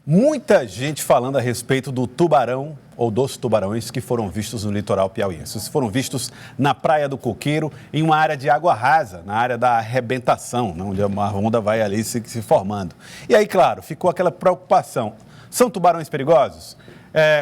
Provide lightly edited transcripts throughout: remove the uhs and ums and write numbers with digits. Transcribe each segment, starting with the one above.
Muita gente falando a respeito do tubarão ou dos tubarões que foram vistos no litoral piauiense. Eles foram vistos na Praia do Coqueiro, em uma área de água rasa, na área da arrebentação, onde a onda vai ali se formando. E aí, claro, ficou aquela preocupação. São tubarões perigosos?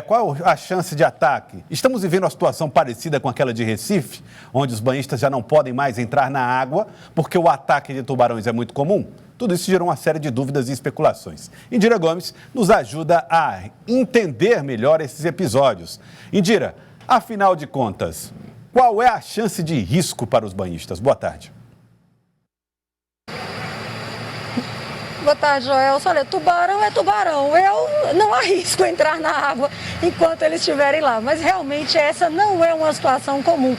Qual a chance de ataque? Estamos vivendo uma situação parecida com aquela de Recife, onde os banhistas já não podem mais entrar na água porque o ataque de tubarões é muito comum? Tudo isso gerou uma série de dúvidas e especulações. Indira Gomes nos ajuda a entender melhor esses episódios. Indira, afinal de contas, qual é a chance de risco para os banhistas? Boa tarde. Boa tarde, Joelson. Olha, tubarão é tubarão. Eu não arrisco entrar na água enquanto eles estiverem lá. Mas realmente essa não é uma situação comum.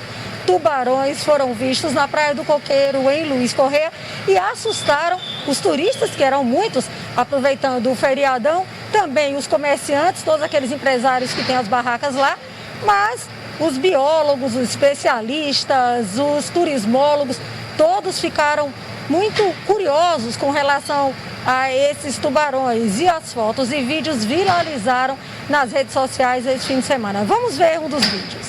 Tubarões foram vistos na Praia do Coqueiro, em Luiz Correia, e assustaram os turistas, que eram muitos, aproveitando o feriadão, também os comerciantes, todos aqueles empresários que têm as barracas lá, mas os biólogos, os especialistas, os turismólogos, todos ficaram muito curiosos com relação a esses tubarões, e as fotos e vídeos viralizaram nas redes sociais esse fim de semana. Vamos ver um dos vídeos.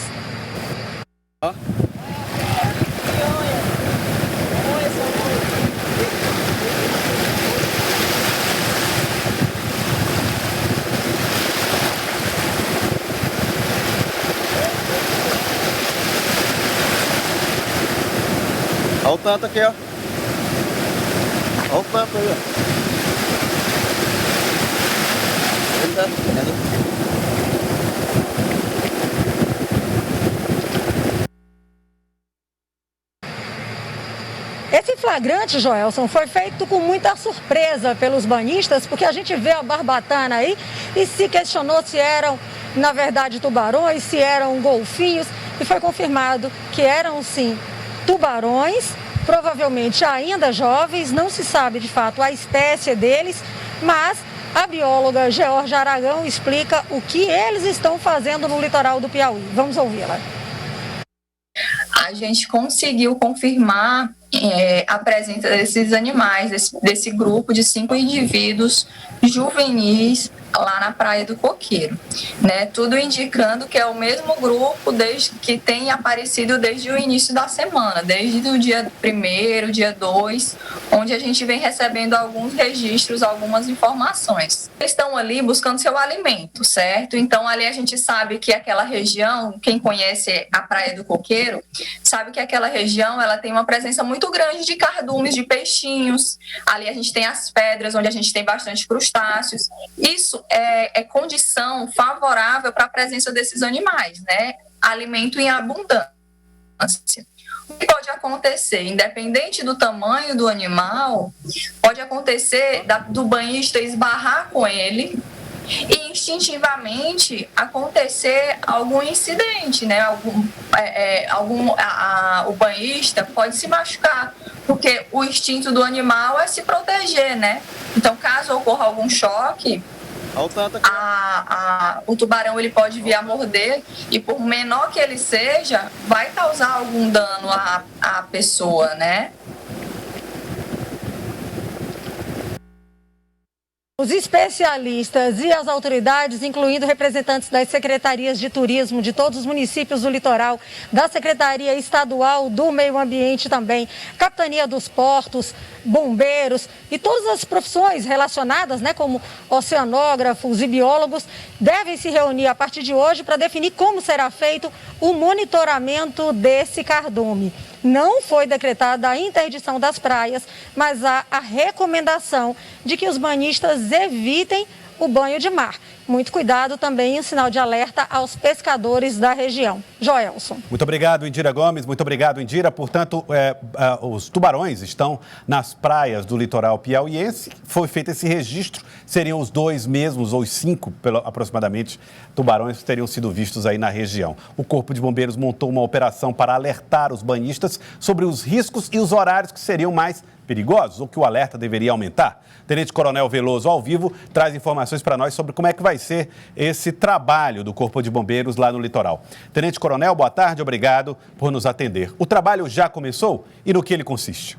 Olha o tanto aqui, ó. Olha o tanto aí, ó. Esse flagrante, Joelson, foi feito com muita surpresa pelos banhistas, porque a gente vê a barbatana aí e se questionou se eram, na verdade, tubarões, se eram golfinhos, e foi confirmado que eram, sim, tubarões, provavelmente ainda jovens, não se sabe de fato a espécie deles, mas a bióloga Georgia Aragão explica o que eles estão fazendo no litoral do Piauí. Vamos ouvi-la. A gente conseguiu confirmar a presença desses animais, desse grupo de 5 indivíduos juvenis lá na Praia do Coqueiro, né? Tudo indicando que é o mesmo grupo que tem aparecido desde o início da semana, desde o dia 1º, dia 2, onde a gente vem recebendo alguns registros, algumas informações. Eles estão ali buscando seu alimento, certo? Então ali a gente sabe que aquela região, quem conhece a Praia do Coqueiro, sabe que aquela região ela tem uma presença muito grande de cardumes, de peixinhos. Ali a gente tem as pedras, onde a gente tem bastante crustáceos. Isso é condição favorável para a presença desses animais, né? Alimento em abundância. O que pode acontecer? Independente do tamanho do animal, pode acontecer do banhista esbarrar com ele e instintivamente acontecer algum incidente, né? O banhista pode se machucar, porque o instinto do animal é se proteger, né? Então, caso ocorra algum choque, o tubarão ele pode vir a morder e, por menor que ele seja, vai causar algum dano à pessoa, né? Os especialistas e as autoridades, incluindo representantes das secretarias de turismo de todos os municípios do litoral, da Secretaria Estadual do Meio Ambiente também, Capitania dos Portos, bombeiros e todas as profissões relacionadas, né, como oceanógrafos e biólogos, devem se reunir a partir de hoje para definir como será feito o monitoramento desse cardume. Não foi decretada a interdição das praias, mas há a recomendação de que os banhistas evitem o banho de mar. Muito cuidado também, um sinal de alerta aos pescadores da região. Joelson. Muito obrigado, Indira Gomes. Muito obrigado, Indira. Portanto, os tubarões estão nas praias do litoral piauiense. Foi feito esse registro. Seriam os 2 mesmos, ou os 5, aproximadamente, tubarões que teriam sido vistos aí na região. O Corpo de Bombeiros montou uma operação para alertar os banhistas sobre os riscos e os horários que seriam mais perigosos ou que o alerta deveria aumentar. Tenente Coronel Veloso, ao vivo, traz informações para nós sobre como é que vai ser esse trabalho do Corpo de Bombeiros lá no litoral. Tenente Coronel, boa tarde, obrigado por nos atender. O trabalho já começou e no que ele consiste?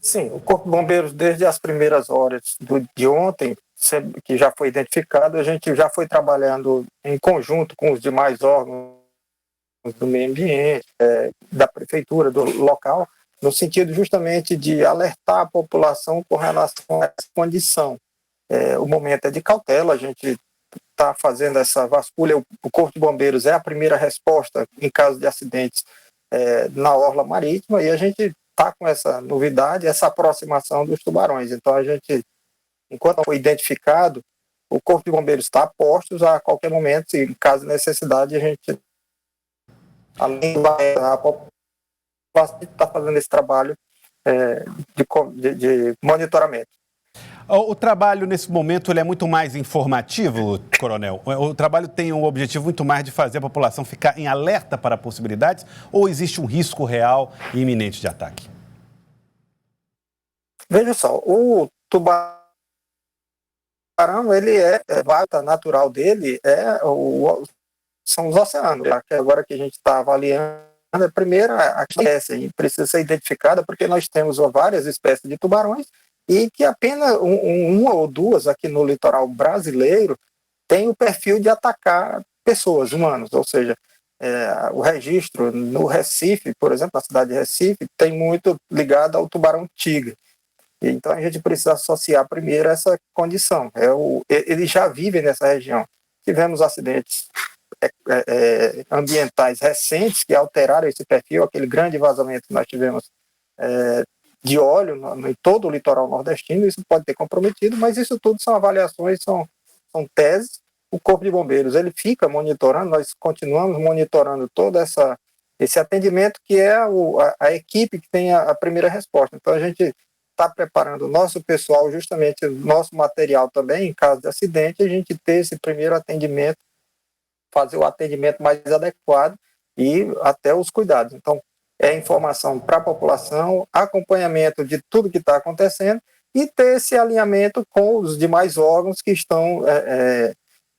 Sim, o Corpo de Bombeiros, desde as primeiras horas de ontem, que já foi identificado, a gente já foi trabalhando em conjunto com os demais órgãos do meio ambiente, da prefeitura, do local, no sentido justamente de alertar a população com relação a essa condição. O momento é de cautela, a gente está fazendo essa vasculha, o Corpo de Bombeiros é a primeira resposta em caso de acidentes na orla marítima, e a gente está com essa novidade, essa aproximação dos tubarões. Então, a gente, enquanto foi identificado, o Corpo de Bombeiros está a postos a qualquer momento, e em caso de necessidade, a gente, além da população, está fazendo esse trabalho de monitoramento. O trabalho, nesse momento, ele é muito mais informativo, Coronel? O trabalho tem um objetivo muito mais de fazer a população ficar em alerta para possibilidades, ou existe um risco real e iminente de ataque? Veja só, o tubarão, ele o hábitat natural dele são os oceanos. Agora que a gente está avaliando, a primeira espécie precisa ser identificada, porque nós temos várias espécies de tubarões, e que apenas uma ou duas aqui no litoral brasileiro tem o perfil de atacar pessoas, humanos, ou seja, o registro no Recife, por exemplo, na cidade de Recife, tem muito ligado ao tubarão-tigre. Então a gente precisa associar primeiro essa condição. Eles já vivem nessa região. Tivemos acidentes ambientais recentes que alteraram esse perfil, aquele grande vazamento que nós tivemos de óleo em todo o litoral nordestino, isso pode ter comprometido, mas isso tudo são avaliações, são teses. O Corpo de Bombeiros, ele fica monitorando, nós continuamos monitorando todo esse atendimento, que é a equipe que tem a primeira resposta. Então, a gente está preparando o nosso pessoal, justamente o nosso material também, em caso de acidente, a gente ter esse primeiro atendimento, fazer o atendimento mais adequado e até os cuidados. Então, informação para a população, acompanhamento de tudo que está acontecendo e ter esse alinhamento com os demais órgãos que estão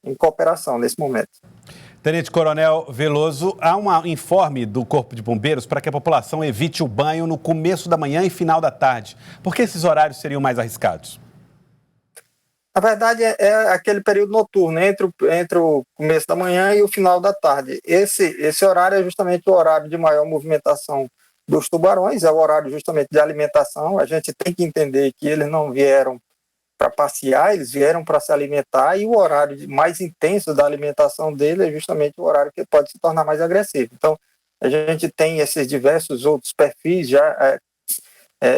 em cooperação nesse momento. Tenente Coronel Veloso, há um informe do Corpo de Bombeiros para que a população evite o banho no começo da manhã e final da tarde. Por que esses horários seriam mais arriscados? Na verdade, é aquele período noturno, entre o começo da manhã e o final da tarde. Esse horário é justamente o horário de maior movimentação dos tubarões, é o horário justamente de alimentação. A gente tem que entender que eles não vieram para passear, eles vieram para se alimentar, e o horário mais intenso da alimentação dele é justamente o horário que pode se tornar mais agressivo. Então, a gente tem esses diversos outros perfis já,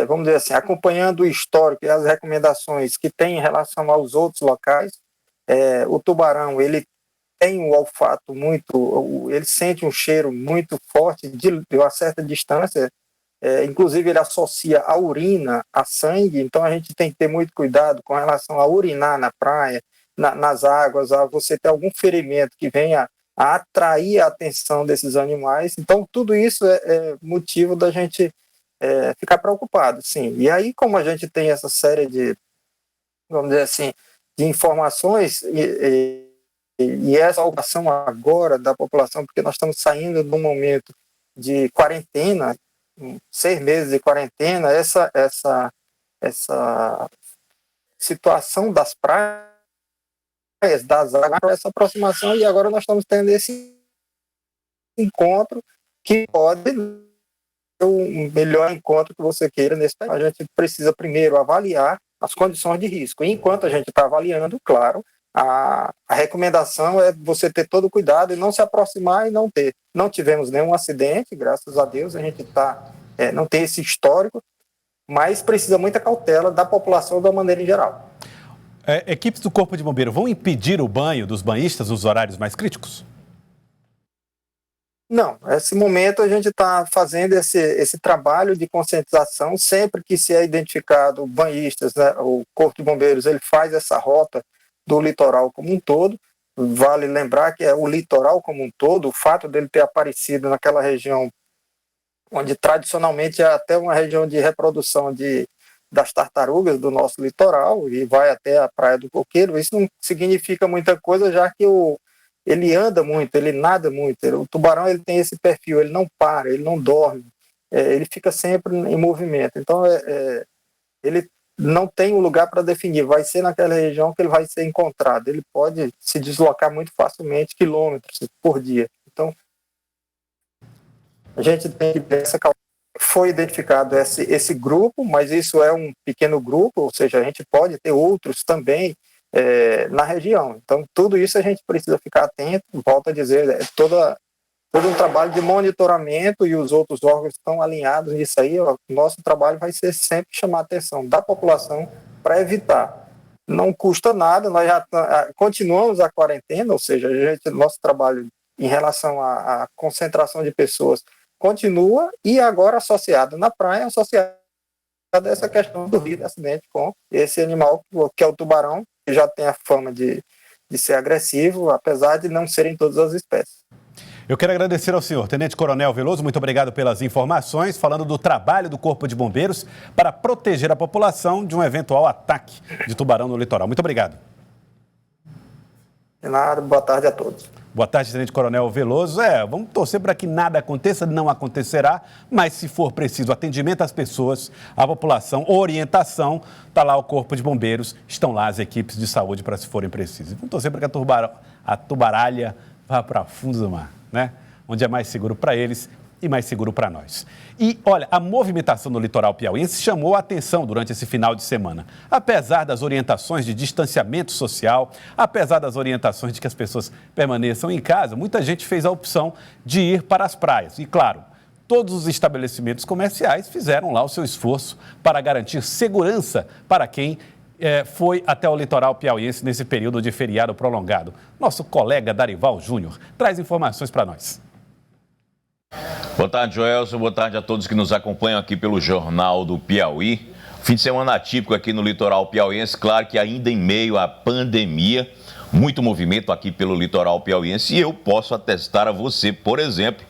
vamos dizer assim, acompanhando o histórico e as recomendações que tem em relação aos outros locais. O tubarão, ele tem um olfato ele sente um cheiro muito forte de uma certa distância, inclusive ele associa a urina a sangue, então a gente tem que ter muito cuidado com relação a urinar na praia, nas águas, a você ter algum ferimento que venha a atrair a atenção desses animais. Então tudo isso é motivo da gente ficar preocupado, sim. E aí, como a gente tem essa série de, vamos dizer assim, de informações e essa ocupação agora da população, porque nós estamos saindo de um momento de quarentena, 6 meses de quarentena, essa situação das praias, das águas, essa aproximação, e agora nós estamos tendo esse encontro que pode o melhor encontro que você queira nesse país. A gente precisa primeiro avaliar as condições de risco. E enquanto a gente está avaliando, claro, a recomendação é você ter todo o cuidado e não se aproximar e não ter. Não tivemos nenhum acidente, graças a Deus, a gente não tem esse histórico, mas precisa muita cautela da população de uma maneira em geral. Equipes do Corpo de Bombeiro vão impedir o banho dos banhistas nos horários mais críticos? Não, nesse momento a gente está fazendo esse trabalho de conscientização. Sempre que se é identificado banhistas, né, o Corpo de Bombeiros ele faz essa rota do litoral como um todo. Vale lembrar que é o litoral como um todo, o fato dele ter aparecido naquela região onde tradicionalmente é até uma região de reprodução das tartarugas do nosso litoral, e vai até a Praia do Coqueiro, isso não significa muita coisa, já que ele anda muito, ele nada muito. O tubarão ele tem esse perfil, ele não para, ele não dorme, ele fica sempre em movimento. Então ele não tem um lugar para definir, vai ser naquela região que ele vai ser encontrado. Ele pode se deslocar muito facilmente, quilômetros por dia. Então, a gente tem que ter essa cautela. Foi identificado esse grupo, mas isso é um pequeno grupo, ou seja, a gente pode ter outros também na região. Então, tudo isso a gente precisa ficar atento. Volto a dizer, todo um trabalho de monitoramento, e os outros órgãos estão alinhados nisso aí. O nosso trabalho vai ser sempre chamar a atenção da população para evitar. Não custa nada, nós já continuamos a quarentena, ou seja, nosso trabalho em relação à concentração de pessoas continua, e agora associado na praia, associado a essa questão do risco de acidente com esse animal, que é o tubarão, que já tem a fama de ser agressivo, apesar de não serem todas as espécies. Eu quero agradecer ao senhor Tenente Coronel Veloso, muito obrigado pelas informações, falando do trabalho do Corpo de Bombeiros para proteger a população de um eventual ataque de tubarão no litoral. Muito obrigado. De nada, boa tarde a todos. Boa tarde, Tenente Coronel Veloso. Vamos torcer para que nada aconteça, não acontecerá, mas se for preciso atendimento às pessoas, à população, orientação, está lá o Corpo de Bombeiros, estão lá as equipes de saúde para se forem precisas. Vamos torcer para que a tubaralha vá para fundo do mar, né? Onde é mais seguro para eles e mais seguro para nós. E, olha, a movimentação no litoral piauiense chamou a atenção durante esse final de semana. Apesar das orientações de distanciamento social, apesar das orientações de que as pessoas permaneçam em casa, muita gente fez a opção de ir para as praias. E, claro, todos os estabelecimentos comerciais fizeram lá o seu esforço para garantir segurança para quem foi até o litoral piauiense nesse período de feriado prolongado. Nosso colega Darival Júnior traz informações para nós. Boa tarde, Joelson. Boa tarde a todos que nos acompanham aqui pelo Jornal do Piauí. Fim de semana atípico aqui no litoral piauiense, claro que ainda em meio à pandemia, muito movimento aqui pelo litoral piauiense, e eu posso atestar a você, por exemplo,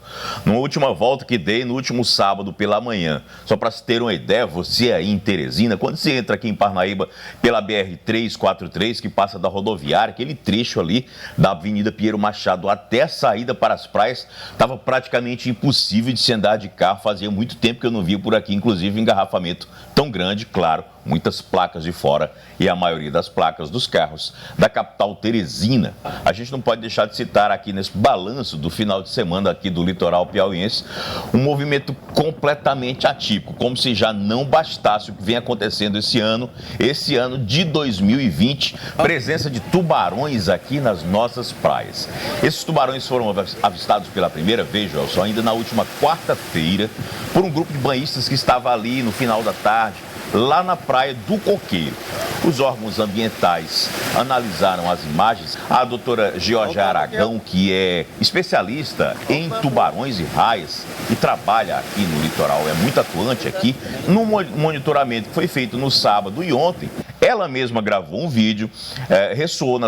numa última volta que dei no último sábado pela manhã. Só para se ter uma ideia, você aí em Teresina, quando você entra aqui em Parnaíba pela BR-343, que passa da rodoviária, aquele trecho ali da Avenida Pinheiro Machado até a saída para as praias, estava praticamente impossível de se andar de carro. Fazia muito tempo que eu não via por aqui, inclusive, engarrafamento tão grande, claro, muitas placas de fora e a maioria das placas dos carros da capital Teresina. A gente não pode deixar de citar aqui nesse balanço do final de semana aqui do litoral piauiense um movimento completamente atípico, como se já não bastasse o que vem acontecendo esse ano de 2020, presença de tubarões aqui nas nossas praias. Esses tubarões foram avistados pela primeira vez, Joelson, ainda na última quarta-feira, por um grupo de banhistas que estava ali no final da tarde, lá na praia do Coqueiro. Os órgãos ambientais analisaram as imagens. A doutora Georgia Aragão, que é especialista em tubarões e raias e trabalha aqui no litoral, é muito atuante aqui, no monitoramento que foi feito no sábado e ontem, ela mesma gravou um vídeo, ressoou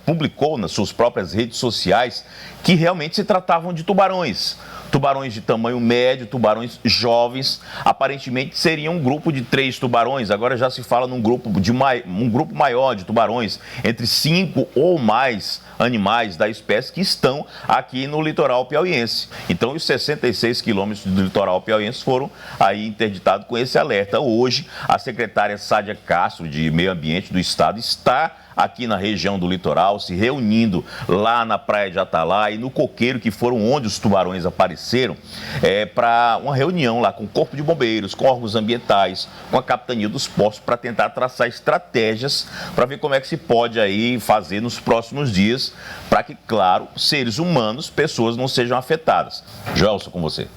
publicou nas suas próprias redes sociais que realmente se tratavam de tubarões. Tubarões de tamanho médio, tubarões jovens, aparentemente seria um grupo de 3 tubarões, agora já se fala num grupo maior de tubarões, entre 5 ou mais animais da espécie que estão aqui no litoral piauiense. Então, os 66 quilômetros do litoral piauiense foram aí interditados com esse alerta. Hoje, a secretária Sádia Castro, de Meio Ambiente do Estado, está aqui na região do litoral, se reunindo lá na praia de Atalaia e no Coqueiro, que foram onde os tubarões apareceram, para uma reunião lá com o Corpo de Bombeiros, com órgãos ambientais, com a Capitania dos Portos, para tentar traçar estratégias para ver como é que se pode aí fazer nos próximos dias, para que, claro, seres humanos, pessoas não sejam afetadas. Joelson, com você.